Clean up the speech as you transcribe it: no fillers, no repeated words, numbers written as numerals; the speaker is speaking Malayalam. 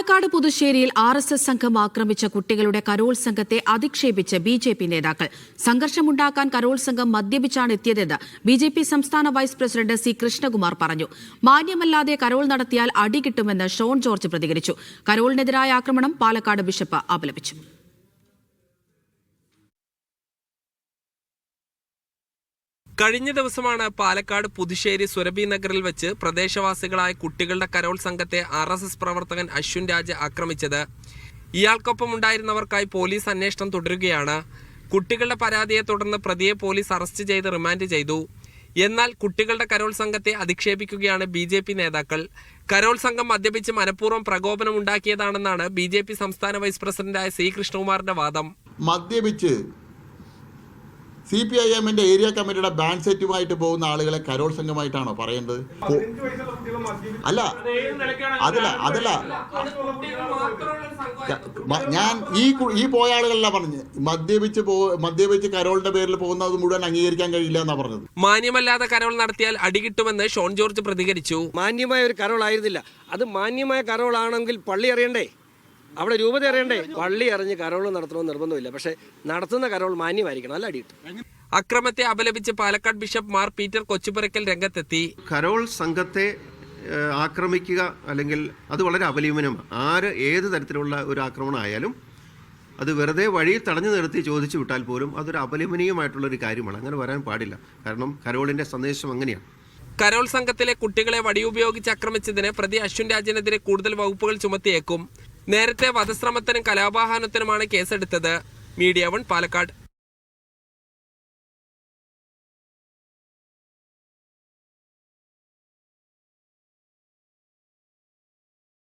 പാലക്കാട് പുതുശ്ശേരിയിൽ RSS സംഘം ആക്രമിച്ച കുട്ടികളുടെ കരോൾ സംഘത്തെ അധിക്ഷേപിച്ച് BJP നേതാക്കൾ. സംഘർഷമുണ്ടാക്കാൻ കരോൾ സംഘം മദ്യപിച്ചാണ് എത്തിയതെന്ന് BJP സംസ്ഥാന വൈസ് പ്രസിഡന്റ് C. കൃഷ്ണകുമാർ പറഞ്ഞു. മാന്യമല്ലാതെ കരോൾ നടത്തിയാൽ അടികിട്ടുമെന്ന് ഷോൺ ജോർജ് പ്രതികരിച്ചു. കരോളിനെതിരായ ആക്രമണം പാലക്കാട് ബിഷപ്പ് അപലപിച്ചു. കഴിഞ്ഞ ദിവസമാണ് പാലക്കാട് പുതുശ്ശേരി സുരഭി നഗറിൽ വെച്ച് പ്രദേശവാസികളായ കുട്ടികളുടെ കരോൾ സംഘത്തെ RSS പ്രവർത്തകൻ അശ്വിൻ രാജ് ആക്രമിച്ചത്. ഇയാൾക്കൊപ്പം ഉണ്ടായിരുന്നവർക്കായി പോലീസ് അന്വേഷണം തുടരുകയാണ്. കുട്ടികളുടെ പരാതിയെ തുടർന്ന് പ്രതിയെ പോലീസ് അറസ്റ്റ് ചെയ്ത് റിമാൻഡ് ചെയ്തു. എന്നാൽ കുട്ടികളുടെ കരോൾ സംഘത്തെ അധിക്ഷേപിക്കുകയാണ് BJP നേതാക്കൾ. കരോൾ സംഘം മദ്യപിച്ച് മനഃപൂർവ്വം പ്രകോപനം ഉണ്ടാക്കിയതാണെന്നാണ് BJP സംസ്ഥാന വൈസ് പ്രസിഡന്റായ C. കൃഷ്ണകുമാറിന്റെ വാദം. മദ്യപിച്ച് CPIM-ന്റെ ഏരിയ കമ്മിറ്റിയുടെ ബാൻഡ് സെറ്റുമായിട്ട് പോകുന്ന ആളുകളെ കരോൾ സംഘമായിട്ടാണോ പറയുന്നത്? അതല്ല ഞാൻ ഈ പോയ ആളുകളല്ല പറഞ്ഞു. മദ്യപിച്ച് കരോളിന്റെ പേരിൽ പോകുന്നത് മുഴുവൻ അംഗീകരിക്കാൻ കഴിയില്ല എന്നാ പറഞ്ഞത്. മാന്യമല്ലാതെ കരോൾ നടത്തിയാൽ അടികിട്ടുമെന്ന് ഷോൺ ജോർജ് പ്രതികരിച്ചു. മാന്യമായ ഒരു കരോൾ ആയിരുന്നില്ല. അത് മാന്യമായ കരോൾ ആണെങ്കിൽ പള്ളി അറിയണ്ടേ, അവിടെ രൂപത അറിയണ്ടേ? പള്ളി അറിഞ്ഞ് കരോൾ നടത്തണമെന്ന് നിർബന്ധമില്ല. പക്ഷെ നടത്തുന്ന കരോൾ മാന്യമായിരിക്കണം, അല്ല അടിയിട്ടു. അക്രമത്തെ അപലപിച്ച് പാലക്കാട് ബിഷപ്പ് മാർ പീറ്റർ കൊച്ചുപുരയ്ക്കൽ രംഗത്തെത്തി. കരോൾ സംഘത്തെ ആക്രമിക്കുക അല്ലെങ്കിൽ അത് വളരെ അപലപനമാണ്. ഏത് തരത്തിലുള്ള ഒരു ആക്രമണം ആയാലും അത് വെറുതെ വഴി തടഞ്ഞു നിർത്തി ചോദിച്ചു വിട്ടാൽ പോലും അതൊരു അപലപനീയമായിട്ടുള്ളൊരു കാര്യമാണ്. അങ്ങനെ വരാൻ പാടില്ല. കാരണം കരോളിൻ്റെ സന്ദേശം അങ്ങനെയാണ്. കരോൾ സംഘത്തിലെ കുട്ടികളെ വടിയുപയോഗിച്ച് ആക്രമിച്ചതിന് പ്രതി അശ്വിൻ രാജിനെതിരെ കൂടുതൽ വകുപ്പുകൾ ചുമത്തിയേക്കും. നേരത്തെ വധശ്രമത്തിനും കലാപാഹനത്തിനുമാണ് കേസെടുത്തത്. മീഡിയ 1 പാലക്കാട്.